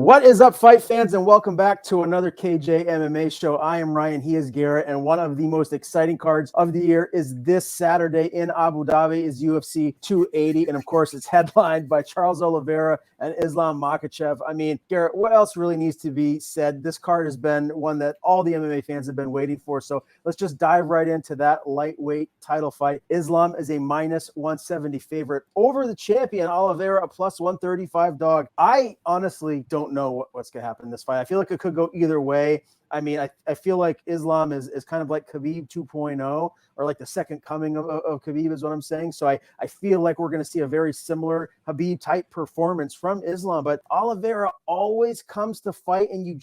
What is up, fight fans, and welcome back to another KJ MMA show. I am Ryan, he is Garrett, and one of the most exciting cards of the year is this Saturday in Abu Dhabi is UFC 280, and of course, it's headlined by Charles Oliveira and Islam Makhachev. I mean, Garrett, what else really needs to be said? This card has been one that all the MMA fans have been waiting for, so let's just dive right into that lightweight title fight. Islam is a minus 170 favorite over the champion, Oliveira, a plus 135 dog. I honestly don't know what's going to happen in this fight. I feel like it could go either way. I mean, I feel like Islam is kind of like Khabib 2.0, or like the second coming of Khabib is what I'm saying. So I feel like we're going to see a very similar Khabib type performance from Islam, but Oliveira always comes to fight, and you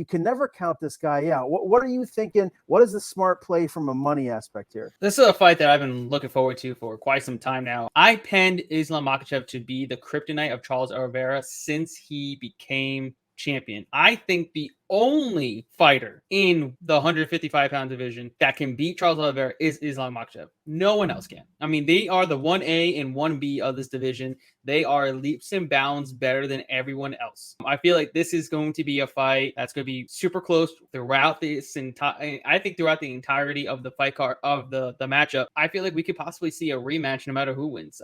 can never count this guy out. What are you thinking? What is the smart play from a money aspect here? This is a fight that I've been looking forward to for quite some time now. I penned Islam Makhachev to be the kryptonite of Charles Oliveira since he became champion. I think the only fighter in the 155-pound division that can beat Charles Oliveira is Islam Makhachev. No one else can. I mean, they are the 1A and 1B of this division. They are leaps and bounds better than everyone else. I feel like this is going to be a fight that's going to be super close throughout this entire. I think throughout the entirety of the fight card of the matchup. I feel like we could possibly see a rematch no matter who wins.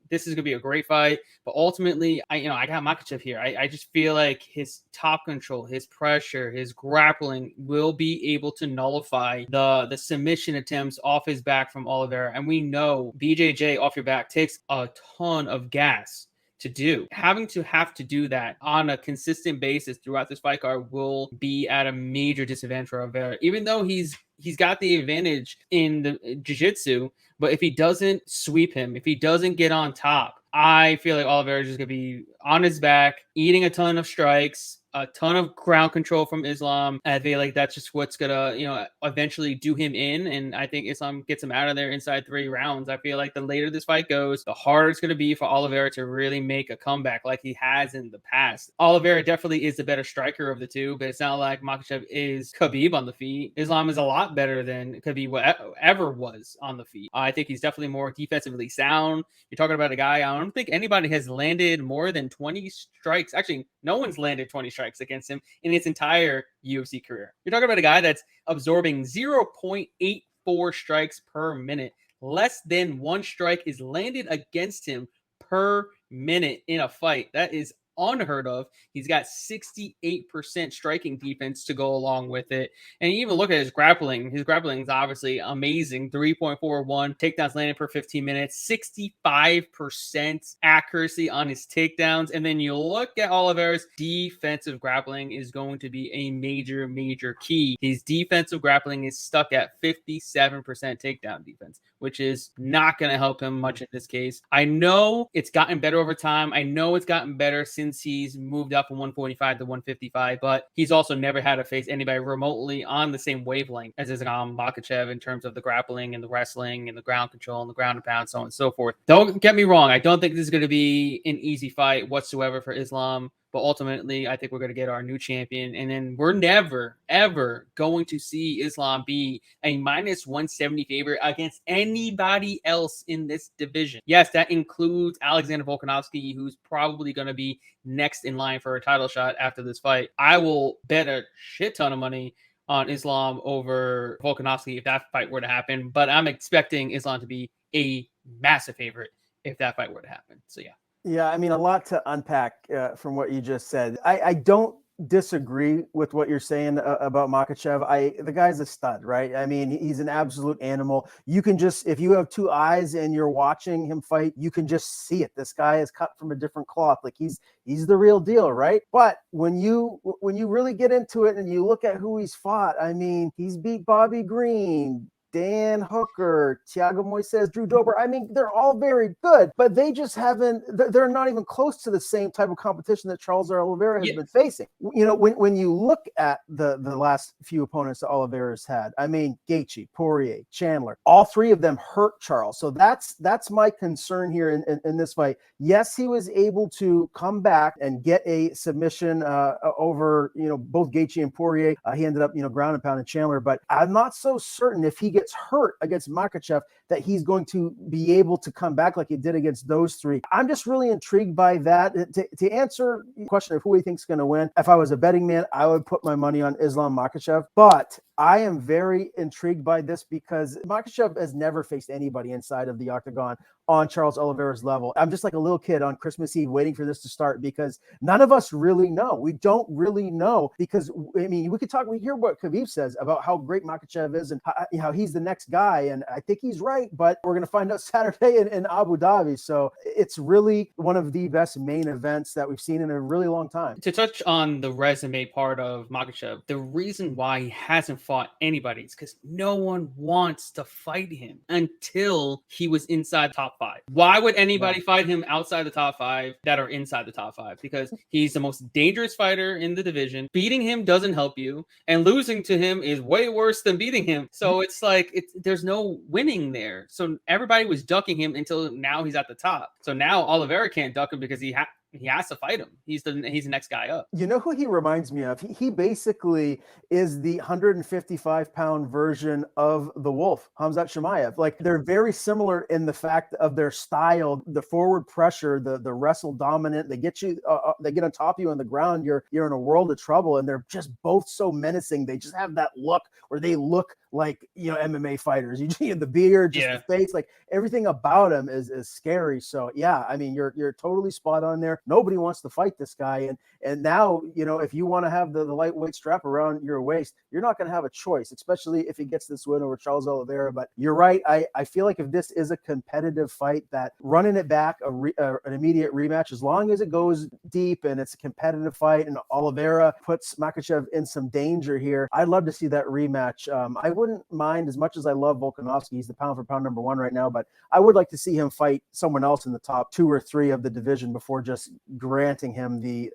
This is going to be a great fight, but ultimately, I got Makhachev here. I just feel like his top control, his pressure, his grappling will be able to nullify the submission attempts off his back from Oliveira. And we know BJJ off your back takes a ton of gas to do. Having to do that on a consistent basis throughout this fight card will be at a major disadvantage for Oliveira, even though he's got the advantage in the jiu-jitsu. But if he doesn't sweep him, if he doesn't get on top, I feel like Oliveira is just going to be on his back, eating a ton of strikes, a ton of ground control from Islam. I feel like that's just what's going to, eventually do him in. And I think Islam gets him out of there inside 3 rounds. I feel like the later this fight goes, the harder it's going to be for Oliveira to really make a comeback like he has in the past. Oliveira definitely is the better striker of the two, but it's not like Makhachev is Khabib on the feet. Islam is a lot better than Khabib ever was on the feet. I think he's definitely more defensively sound. You're talking about a guy, I don't think anybody has landed more than 20 strikes. Actually, no one's landed 20 strikes against him in his entire UFC career. You're talking about a guy that's absorbing 0.84 strikes per minute. Less than 1 strike is landed against him per minute in a fight. That is unheard of. He's got 68% striking defense to go along with it. And you even look at his grappling. His grappling is obviously amazing. 3.41 takedowns landed per 15 minutes, 65% accuracy on his takedowns. And then you look at Oliveira's defensive grappling is going to be a major, major key. His defensive grappling is stuck at 57% takedown defense, which is not going to help him much in this case. I know it's gotten better over time. I know it's gotten better since he's moved up from 145 to 155, but he's also never had to face anybody remotely on the same wavelength as Islam Makhachev in terms of the grappling and the wrestling and the ground control and the ground and pound, so on and so forth. Don't get me wrong. I don't think this is going to be an easy fight whatsoever for Islam. But ultimately, I think we're going to get our new champion. And then we're never, ever going to see Islam be a minus 170 favorite against anybody else in this division. Yes, that includes Alexander Volkanovski, who's probably going to be next in line for a title shot after this fight. I will bet a shit ton of money on Islam over Volkanovski if that fight were to happen. But I'm expecting Islam to be a massive favorite if that fight were to happen. So, yeah. Yeah, I mean, a lot to unpack from what you just said. I don't disagree with what you're saying about Makhachev. The guy's a stud, right? I mean, he's an absolute animal. You can just, if you have 2 eyes and you're watching him fight, you can just see it. This guy is cut from a different cloth. Like he's the real deal, right? But when you really get into it and you look at who he's fought, I mean, he's beat Bobby Green, Dan Hooker, Thiago Moises, Drew Dober. I mean, they're all very good, but they just haven't, they're not even close to the same type of competition that Charles Oliveira has been facing. When you look at the last few opponents that Oliveira's had, I mean, Gaethje, Poirier, Chandler, all 3 of them hurt Charles. So that's my concern here in this fight. Yes, he was able to come back and get a submission over, both Gaethje and Poirier. He ended up, ground and pounding Chandler, but I'm not so certain if he gets gets hurt against Makhachev, that he's going to be able to come back like he did against those three. I'm just really intrigued by that. To answer the question of who he thinks is going to win, if I was a betting man, I would put my money on Islam Makhachev. But I am very intrigued by this because Makhachev has never faced anybody inside of the octagon on Charles Oliveira's level. I'm just like a little kid on Christmas Eve waiting for this to start because none of us really know. We don't really know because, I mean, we hear what Khabib says about how great Makhachev is and how he's the next guy. And I think he's right, but we're going to find out Saturday in Abu Dhabi. So it's really one of the best main events that we've seen in a really long time. To touch on the resume part of Makhachev, the reason why he hasn't fought anybody is because no one wants to fight him until he was inside the top 5. Why would anybody fight him outside the top 5 that are inside the top 5? Because he's the most dangerous fighter in the division. Beating him doesn't help you, and losing to him is way worse than beating him. So it's like there's no winning there. So everybody was ducking him until now he's at the top. So now Oliveira can't duck him because he has to fight him. He's the next guy up. You know who he reminds me of? He basically is the 155-pound version of the Wolf, Khamzat Chimaev. Like, they're very similar in the fact of their style, the forward pressure, the wrestle dominant. They get you, they get on top of you on the ground. You're in a world of trouble, and they're just both so menacing. They just have that look where they look like, MMA fighters. You the beard, just the face, like everything about him is scary. So yeah, I mean, you're totally spot on there. Nobody wants to fight this guy, and now if you want to have the lightweight strap around your waist, you're not going to have a choice, especially if he gets this win over Charles Oliveira. But you're right. I feel like if this is a competitive fight, that running it back an immediate rematch, as long as it goes deep and it's a competitive fight, and Oliveira puts Makhachev in some danger here, I'd love to see that rematch. I wouldn't mind, as much as I love Volkanovski, he's the pound for pound number 1 right now, but I would like to see him fight someone else in the top 2 or 3 of the division before just granting him the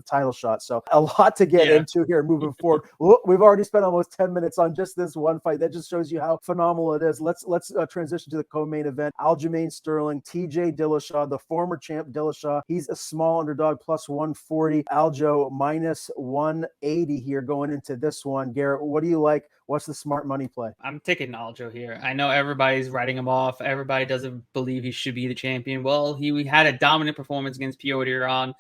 title shot. So a lot to get into here moving forward. We've already spent almost 10 minutes on just this one fight. That just shows you how phenomenal it is. Let's transition to the co-main event. Aljamain Sterling, T.J. Dillashaw, the former champ Dillashaw. He's a small underdog, plus 140. Aljo minus 180 here going into this one. Garrett, what do you like? What's the smart money play? I'm taking Aljo here. I know everybody's writing him off. Everybody doesn't believe he should be the champion. Well, he had a dominant performance against Petr.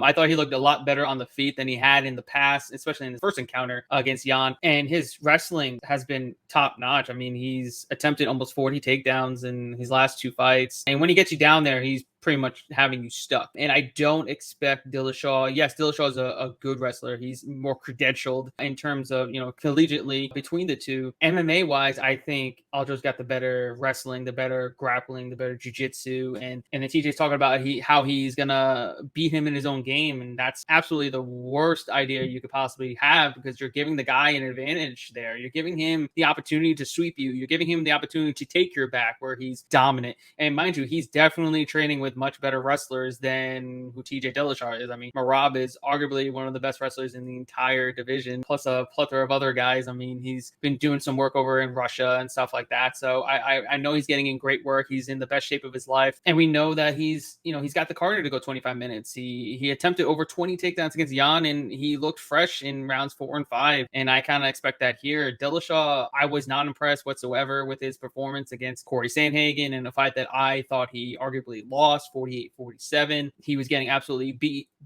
I thought he looked a lot better on the feet than he had in the past, especially in the first encounter against Jan. And his wrestling has been top notch. I mean, he's attempted almost 40 takedowns in his last 2 fights. And when he gets you down there, he's pretty much having you stuck. And I don't expect Dillashaw. Yes, Dillashaw is a good wrestler. He's more credentialed in terms of, collegiately between the two. MMA wise, I think Aljo's got the better wrestling, the better grappling, the better jiu-jitsu. And then TJ's talking about how he's gonna beat him in his own game. And that's absolutely the worst idea you could possibly have, because you're giving the guy an advantage there. You're giving him the opportunity to sweep you. You're giving him the opportunity to take your back where he's dominant. And mind you, he's definitely training with much better wrestlers than who TJ Dillashaw is. I mean, Muradov is arguably one of the best wrestlers in the entire division, plus a plethora of other guys. I mean, he's been doing some work over in Russia and stuff like that. So I know he's getting in great work. He's in the best shape of his life. And we know that he's got the cardio to go 25 minutes. He attempted over 20 takedowns against Jan, and he looked fresh in rounds 4 and 5. And I kind of expect that here. Dillashaw, I was not impressed whatsoever with his performance against Corey Sandhagen in a fight that I thought he arguably lost 48-47. He was getting absolutely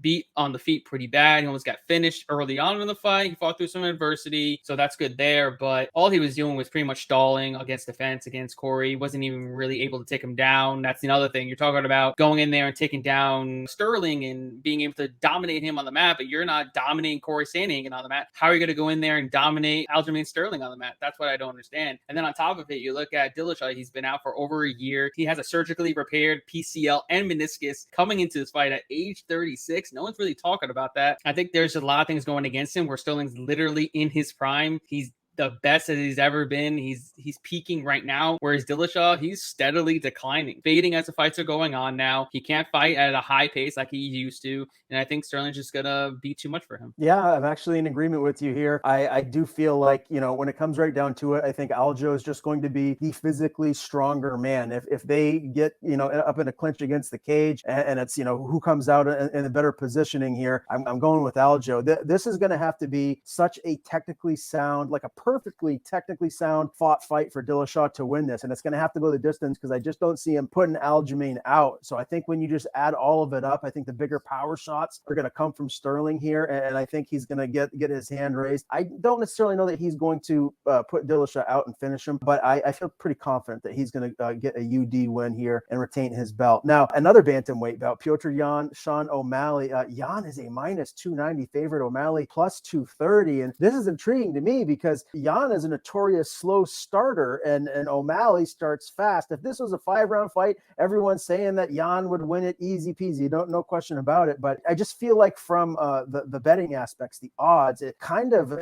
beat on the feet pretty bad. He almost got finished early on in the fight. He fought through some adversity, so that's good there. But all he was doing was pretty much stalling against the fence against Corey. He wasn't even really able to take him down. That's another thing. You're talking about going in there and taking down Sterling and being able to dominate him on the mat, but you're not dominating Corey Sandhagen on the mat. How are you going to go in there and dominate Aljamain Sterling on the mat? That's what I don't understand. And then on top of it, you look at Dillashaw. He's been out for over a year. He has a surgically repaired PCL and meniscus coming into this fight at age 36. No one's really talking about that. I think there's a lot of things going against him where Sterling's literally in his prime. He's the best that he's ever been. He's peaking right now, whereas Dillashaw, he's steadily declining, fading as the fights are going on now. He can't fight at a high pace like he used to, and I think Sterling's just gonna be too much for him. Yeah, I'm actually in agreement with you here. I do feel like, when it comes right down to it, I think Aljo is just going to be the physically stronger man. If they get, up in a clinch against the cage, and it's, who comes out in a better positioning here, I'm going with Aljo. This is going to have to be such a technically sound, like a perfectly technically sound fought fight for Dillashaw to win this, and it's going to have to go the distance because I just don't see him putting Aljamain out. So I think when you just add all of it up, I think the bigger power shots are going to come from Sterling here, and I think he's going to get his hand raised. I don't necessarily know that he's going to put Dillashaw out and finish him, but I feel pretty confident that he's going to get a UD win here and retain his belt. Now, another bantamweight bout, Petr Yan, Sean O'Malley. Yan is a minus 290 favorite, O'Malley plus 230, and this is intriguing to me because Yan is a notorious slow starter, and O'Malley starts fast. If this was a 5-round fight, everyone's saying that Yan would win it easy peasy, no question about it. But I just feel like from the betting aspects, the odds, it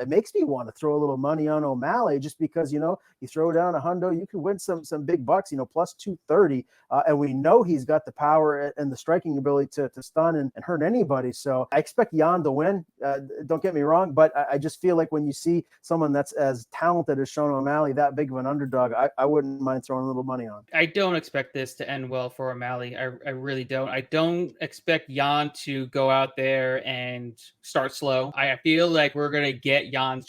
makes me want to throw a little money on O'Malley just because, you throw down a hundo, you can win some big bucks, plus 230. And we know he's got the power and the striking ability to stun and hurt anybody. So I expect Yan to win. Don't get me wrong, but I just feel like when you see someone that's as talented as Sean O'Malley, that big of an underdog, I wouldn't mind throwing a little money on. I don't expect this to end well for O'Malley. I really don't. I don't expect Yan to go out there and start slow. I feel like we're going to get Jan's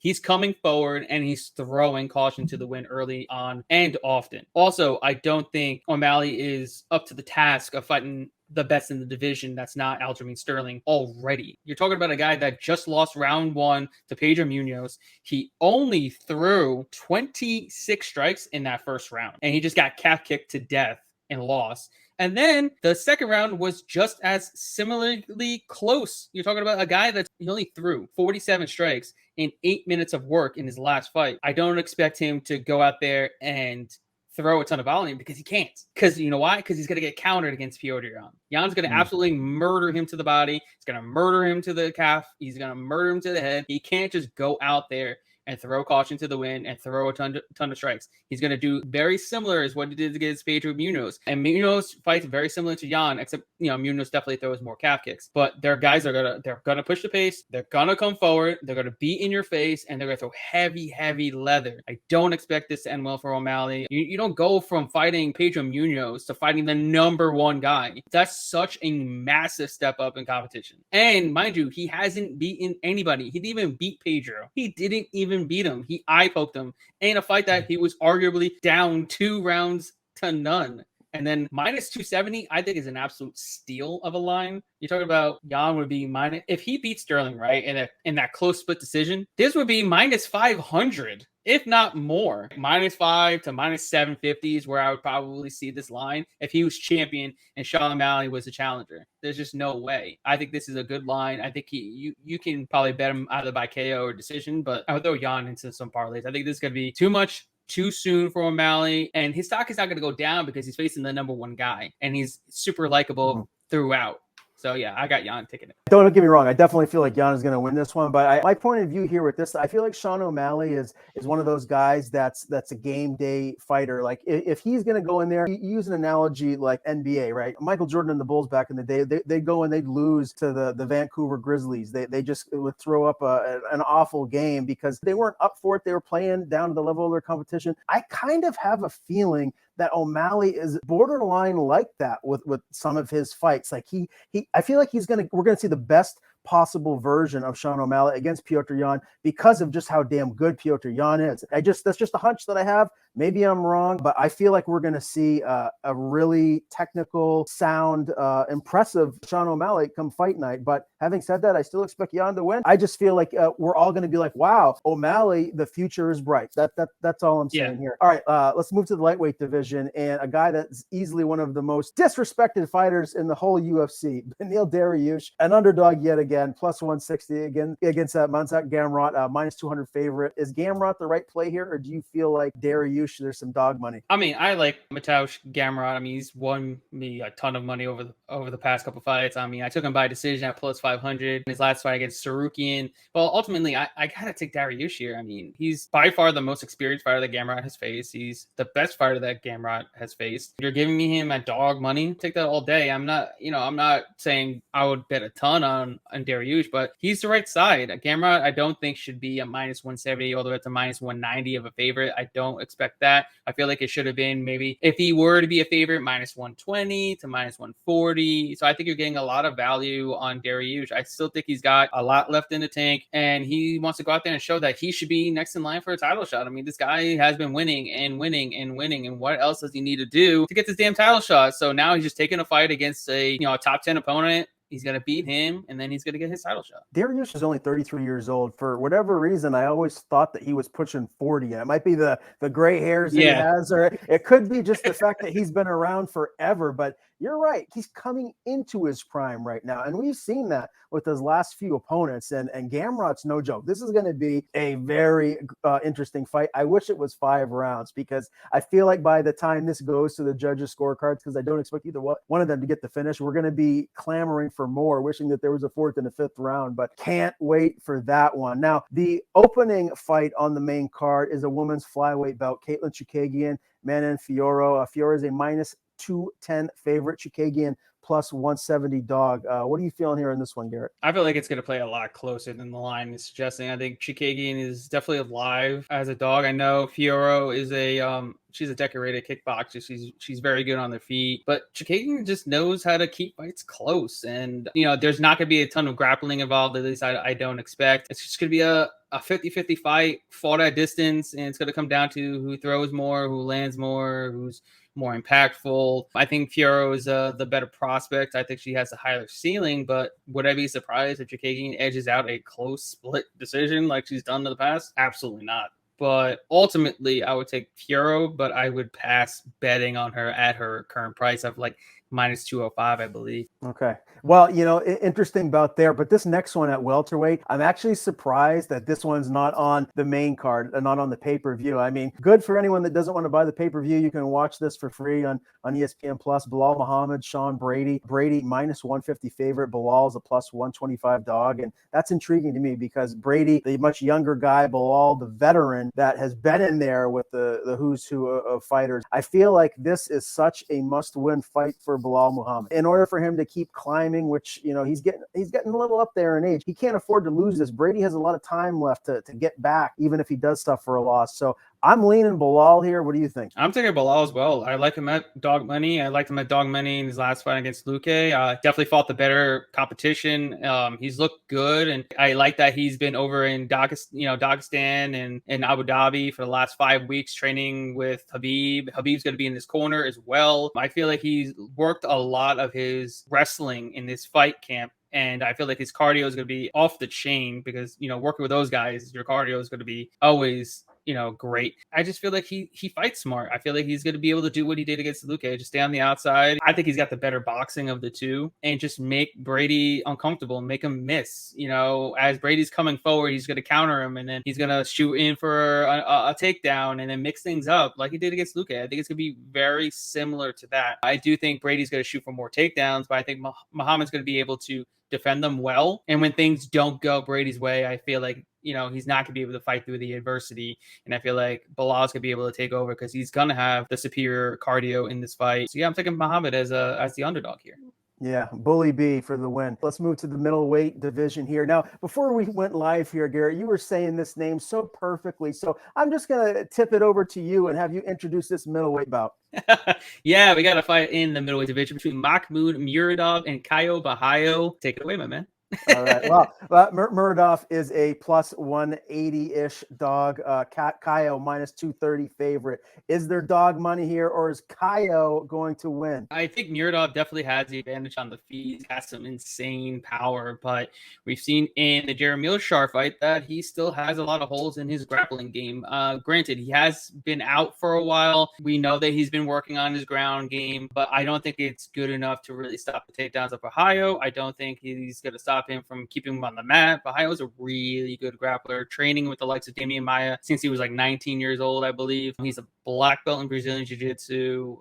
he's coming forward and he's throwing caution to the wind early on and often. Also, I don't think O'Malley is up to the task of fighting the best in the division that's not Aljamain Sterling already. You're talking about a guy that just lost round 1 to Pedro Munoz. He only threw 26 strikes in that first round, and he just got calf kicked to death and lost. And then the second round was just as similarly close. You're talking about a guy he only threw 47 strikes in 8 minutes of work in his last fight. I don't expect him to go out there and throw a ton of volume because he can't. Because you know why? Because he's going to get countered against Petr Yan. Yan's going to absolutely murder him to the body. He's going to murder him to the calf. He's going to murder him to the head. He can't just go out there and throw caution to the wind and throw a ton of strikes. He's going to do very similar as what he did against Pedro Munoz. And Munoz fights very similar to Yan, except, Munoz definitely throws more calf kicks. But their guys they're going to push the pace. They're going to come forward. They're going to be in your face, and they're going to throw heavy leather. I don't expect this to end well for O'Malley. You don't go from fighting Pedro Munoz to fighting the number 1 guy. That's such a massive step up in competition. And mind you, he hasn't beaten anybody. He didn't even beat Pedro. He didn't even beat him. He eye poked him in a fight that he was arguably down 2 rounds to none. And then minus 270, I think, is an absolute steal of a line. You're talking about Yan would be minus, if he beats Sterling, right, in that close split decision, this would be minus 500, if not more. Minus 5 to minus 750 is where I would probably see this line if he was champion and Sean O'Malley was the challenger. There's just no way. I think this is a good line. I think you can probably bet him either by KO or decision, but I would throw Yan into some parlays. I think this is going to be too soon for O'Malley, and his stock is not going to go down because he's facing the number 1 guy, and he's super likable throughout. So, yeah, I got Yan taking it. Don't get me wrong. I definitely feel like Yan is going to win this one. But my point of view here with this, I feel like Sean O'Malley is one of those guys that's a game day fighter. Like, if he's going to go in there, you use an analogy like NBA, right? Michael Jordan and the Bulls back in the day, they'd go and they'd lose to the Vancouver Grizzlies. They just would throw up an awful game because they weren't up for it. They were playing down to the level of their competition. I kind of have a feeling that O'Malley is borderline like that with some of his fights. Like I feel like we're gonna see the best possible version of Sean O'Malley against Petr Yan because of just how damn good Petr Yan is. That's just a hunch that I have. Maybe I'm wrong, but I feel like we're going to see a really technical, sound, impressive Sean O'Malley come fight night. But having said that, I still expect Yan to win. I just feel like we're all going to be like, wow, O'Malley, the future is bright. That's all I'm saying here. All right, let's move to the lightweight division, and a guy that's easily one of the most disrespected fighters in the whole UFC, Beneil Dariush, an underdog yet again, plus 160 again against Mansak Gamrot, minus 200 favorite. Is Gamrot the right play here, or do you feel like Dariush, there's some dog money? I mean, I like Mateusz Gamrot. I mean, he's won me a ton of money over the past couple fights. I mean, I took him by decision at plus 500 in his last fight against Chookagian. Well, ultimately, I gotta take Dariush here. I mean, he's by far the most experienced fighter that Gamrot has faced. He's the best fighter that Gamrot has faced. You're giving me him at dog money. Take that all day. I'm not saying I would bet a ton on Dariush, but he's the right side. Gamrot, I don't think should be a minus 170 all the way up to minus 190 of a favorite. I don't expect that. I feel like it should have been maybe, if he were to be a favorite, minus 120 to minus 140. So I think you're getting a lot of value on Dariush. Dariush. I still think he's got a lot left in the tank, and he wants to go out there and show that he should be next in line for a title shot. I mean, this guy has been winning and winning and winning, and what else does he need to do to get this damn title shot? So now he's just taking a fight against a top 10 opponent. He's going to beat him, and then he's going to get his title shot. Dariush is only 33 years old. For whatever reason, I always thought that he was pushing 40. And it might be the gray hairs that he has, or it could be just the fact that he's been around forever. But you're right. He's coming into his prime right now. And we've seen that with his last few opponents. And Gamrot's no joke. This is going to be a very interesting fight. I wish it was 5 rounds, because I feel like by the time this goes to the judges' scorecards, because I don't expect either one of them to get the finish, we're going to be clamoring for more, wishing that there was a 4th and a 5th round, but can't wait for that one. Now, the opening fight on the main card is a women's flyweight bout. Katlyn Chookagian, Manon Fiorot. Fiorot is a minus 210 favorite. Chookagian plus 170 dog. What are you feeling here in this one, Garrett? I feel like it's going to play a lot closer than the line is suggesting. I think Chookagian is definitely alive as a dog. I know Fiorot is she's a decorated kickboxer. She's very good on their feet, but Chookagian just knows how to keep fights close. And, there's not going to be a ton of grappling involved. At least I don't expect. It's just going to be a 50-50 fight fought at distance, and it's going to come down to who throws more, who lands more, who's more impactful. I think Fiorot is the better prospect. I think she has a higher ceiling, but would I be surprised if Chookagian edges out a close split decision like she's done in the past? Absolutely not. But ultimately, I would take Fiorot, but I would pass betting on her at her current price of like minus 205, I believe. Okay. Well, interesting bout there. But this next one at welterweight, I'm actually surprised that this one's not on the main card and not on the pay-per-view. I mean, good for anyone that doesn't want to buy the pay-per-view. You can watch this for free on ESPN Plus. Belal Muhammad, Sean Brady. Brady minus 150 favorite. Belal's a plus 125 dog. And that's intriguing to me, because Brady, the much younger guy, Belal, the veteran that has been in there with the who's who of fighters. I feel like this is such a must-win fight for Belal Muhammad. In order for him to keep climbing, which he's getting a little up there in age, he can't afford to lose this. Brady has a lot of time left to get back, even if he does stuff for a loss. So I'm leaning Belal here. What do you think? I'm taking Belal as well. I like him at dog money. I liked him at dog money in his last fight against Luque. Definitely fought the better competition. He's looked good, and I like that he's been over in Dagestan and in Abu Dhabi for the last 5 weeks training with Khabib. Khabib's going to be in his corner as well. I feel like he's worked a lot of his wrestling in this fight camp, and I feel like his cardio is going to be off the chain, because, working with those guys, your cardio is going to be always great. I just feel like he fights smart. I feel like he's going to be able to do what he did against Luque, just stay on the outside. I think he's got the better boxing of the two, and just make Brady uncomfortable and make him miss. As Brady's coming forward, he's going to counter him, and then he's going to shoot in for a takedown and then mix things up like he did against Luque. I think it's going to be very similar to that. I do think Brady's going to shoot for more takedowns, but I think Muhammad's going to be able to defend them well. And when things don't go Brady's way, I feel like, he's not going to be able to fight through the adversity. And I feel like Belal's going to be able to take over, because he's going to have the superior cardio in this fight. So yeah, I'm taking Muhammad as the underdog here. Yeah, Bully B for the win. Let's move to the middleweight division here. Now, before we went live here, Garrett, you were saying this name so perfectly. So I'm just going to tip it over to you and have you introduce this middleweight bout. Yeah, we got a fight in the middleweight division between Makhmud, Muradov, and Caio. Take it away, my man. All right. Well, Muradov is a plus 180-ish dog. Caio minus 230 favorite. Is there dog money here, or is Caio going to win? I think Muradov definitely has the advantage on the feet. He's got some insane power, but we've seen in the Jeremy Shar fight that he still has a lot of holes in his grappling game. Granted, he has been out for a while. We know that he's been working on his ground game, but I don't think it's good enough to really stop the takedowns of Caio. I don't think he's going to stop him from keeping him on the mat. Caio's a really good grappler, training with the likes of Damian Maia since he was like 19 years old, I believe. He's a black belt in Brazilian Jiu-Jitsu.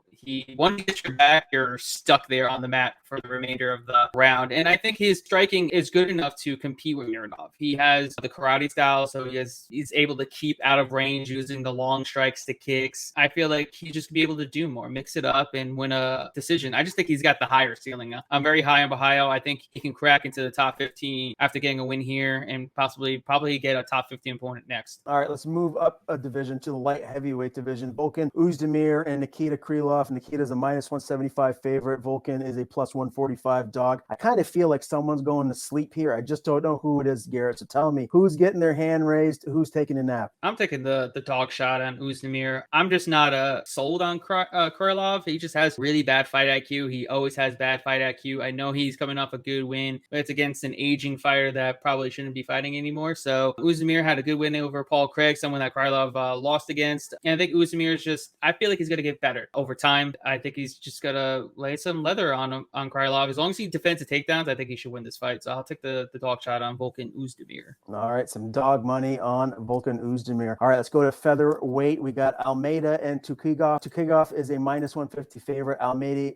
Once you get your back, you're stuck there on the mat for the remainder of the round. And I think his striking is good enough to compete with Muradov. He has the karate style, so he's able to keep out of range using the long strikes, the kicks. I feel like he just be able to do more, mix it up, and win a decision. I just think he's got the higher ceiling. I'm very high on Caio. I think he can crack into the top 15 after getting a win here, and probably get a top 15 opponent next. All right, let's move up a division to the light heavyweight division. Volkan Oezdemir and Nikita Krylov. Nikita is a -175 favorite. Volkan is a +145 dog. I kind of feel like someone's going to sleep here. I just don't know who it is, Garrett. So tell me, who's getting their hand raised? Who's taking a nap? I'm taking the dog shot on Oezdemir. I'm just not sold on Krylov. He just has really bad fight IQ. He always has bad fight IQ. I know he's coming off a good win, but it's against an aging fighter that probably shouldn't be fighting anymore. So Oezdemir had a good win over Paul Craig, someone that Krylov lost against. And I think Oezdemir is just, I feel like he's going to get better over time. I think he's just going to lay some leather on Krylov. As long as he defends the takedowns, I think he should win this fight. So I'll take the dog shot on Volkan Oezdemir. All right, some dog money on Volkan Oezdemir. All right, let's go to featherweight. We got Almeida and Tukhugov. Tukhugov is a -150 favorite. Almeida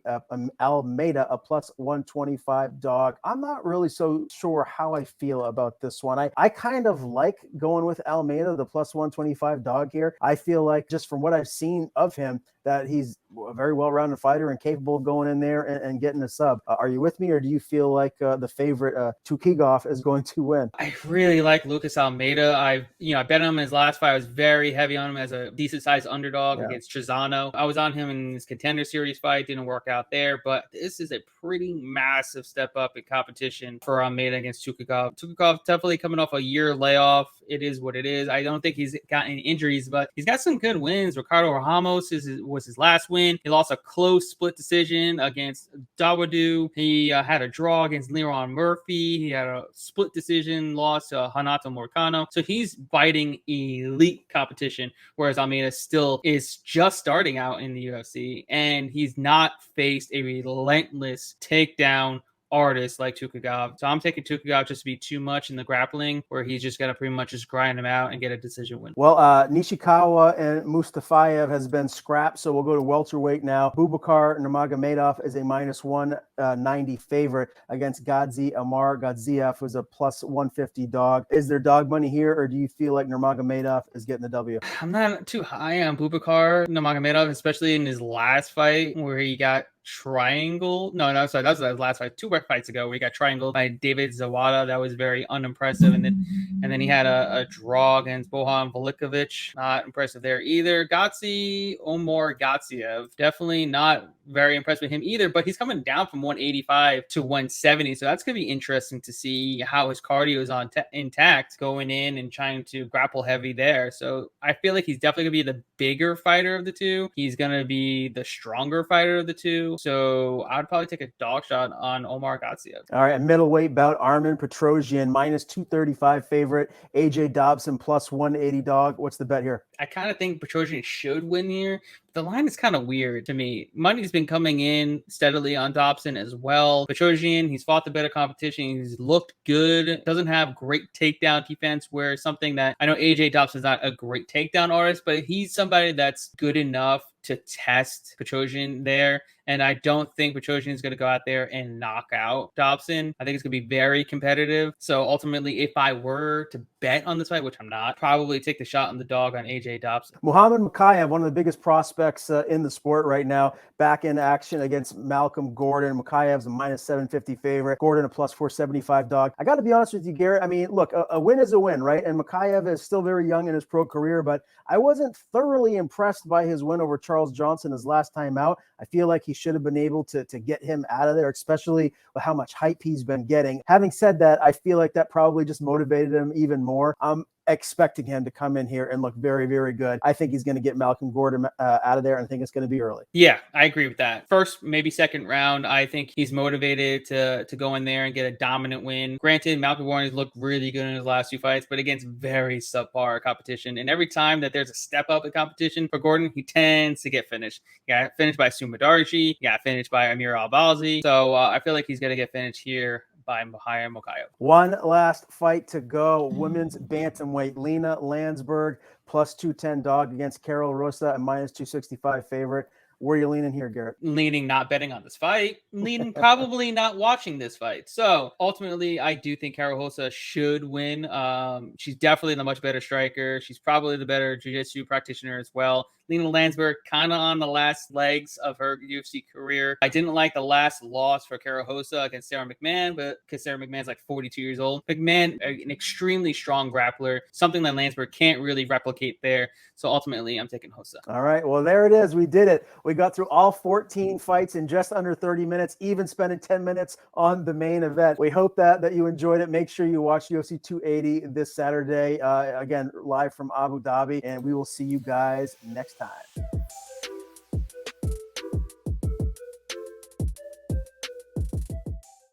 a +125 dog. I'm not really so sure how I feel about this one. I kind of like going with Almeida, the +125 dog here. I feel like just from what I've seen of him, that he's a very well-rounded fighter and capable of going in there and getting a sub. Are you with me, or do you feel like the favorite Tukhugov is going to win? I really like Lucas Almeida. I bet on him in his last fight. I was very heavy on him as a decent-sized underdog against Trizano. I was on him in his Contender Series fight. Didn't work out there, but this is a pretty massive step up in competition for Almeida against Tukhugov. Tukhugov definitely coming off a year layoff. It is what it is. I don't think he's got any injuries, but he's got some good wins. Ricardo Ramos was his last win. He lost a close split decision against Dawodu. He had a draw against Leron Murphy. He had a split decision loss to Hanato Morcano. So he's fighting elite competition, whereas Almeida still is just starting out in the UFC, and he's not faced a relentless takedown artist like Tukhugov. So I'm taking Tukhugov just to be too much in the grappling, where he's just going to pretty much just grind him out and get a decision win. Well, Nishikawa and Mustafayev has been scrapped, so we'll go to welterweight now. Abubakar Nurmagomedov is a -190 favorite against Gadzhi Amar Gadziev, who's a +150 dog. Is there dog money here, or do you feel like Nurmagomedov is getting the W? I'm not too high on Abubakar Nurmagomedov, especially in his last fight where he got triangle. No, sorry, that was his last fight 2 fights ago, where he got triangled by David Zawada. That was very unimpressive. And then he had a draw against Bohan Velikovic. Not impressive there either. Gadzhi Omar Gadziev, definitely not very impressed with him either, but he's coming down from 185 to 170. So that's going to be interesting to see how his cardio is intact going in and trying to grapple heavy there. So I feel like he's definitely going to be the bigger fighter of the two. He's going to be the stronger fighter of the two. So I'd probably take a dog shot on Omar Gadziev. All right, middleweight bout, Armen Petrosyan, -235 favorite, AJ Dobson +180 dog. What's the bet here? I kind of think Petrosyan should win here. The line is kind of weird to me. Money's been coming in steadily on Dobson as well. Petrosyan, he's fought the better competition. He's looked good. Doesn't have great takedown defense, where something that I know AJ Dobson's not a great takedown artist, but he's somebody that's good enough to test Petrosyan there. And I don't think Petrosyan is going to go out there and knock out Dobson. I think it's going to be very competitive. So ultimately, if I were to bet on this fight, which I'm not, probably take the shot on the dog on AJ Dobson. Muhammad Makhachev, one of the biggest prospects in the sport right now, back in action against Malcolm Gordon. Makhachev's a -750 favorite. Gordon a +475 dog. I got to be honest with you, Garrett. I mean, look, a win is a win, right? And Makhachev is still very young in his pro career, but I wasn't thoroughly impressed by his win over Charles Johnson his last time out. I feel like he should have been able to get him out of there, especially with how much hype he's been getting. Having said that, I feel like that probably just motivated him even more. I'm expecting him to come in here and look very, very good. I think he's going to get Malcolm Gordon out of there, and I think it's going to be early. Yeah, I agree with that. First, maybe second round, I think he's motivated to go in there and get a dominant win. Granted, Malcolm Gordon has looked really good in his last 2 fights, but against very subpar competition. And every time that there's a step up in competition for Gordon, he tends to get finished. He got finished by Sumadarji. He got finished by Amir Albazi. So I feel like he's going to get finished here by Makhachev. One last fight to go. Women's bantamweight, Lena Landsberg +210 dog against Carol Rosa, a -265 favorite. Where are you leaning here, Garrett? Leaning not betting on this fight. Leaning probably not watching this fight. So ultimately, I do think Carol Rosa should win. She's definitely the much better striker. She's probably the better jiu-jitsu practitioner as well. Lena Landsberg kind of on the last legs of her UFC career. I didn't like the last loss for Carol Rosa against Sarah McMahon, but because Sarah McMahon's like 42 years old. McMahon, an extremely strong grappler, something that Landsberg can't really replicate there. So ultimately, I'm taking Rosa. All right, well, there it is. We did it. We We got through all 14 fights in just under 30 minutes, even spending 10 minutes on the main event. We hope that you enjoyed it. Make sure you watch UFC 280 this Saturday, again, live from Abu Dhabi, and we will see you guys next time.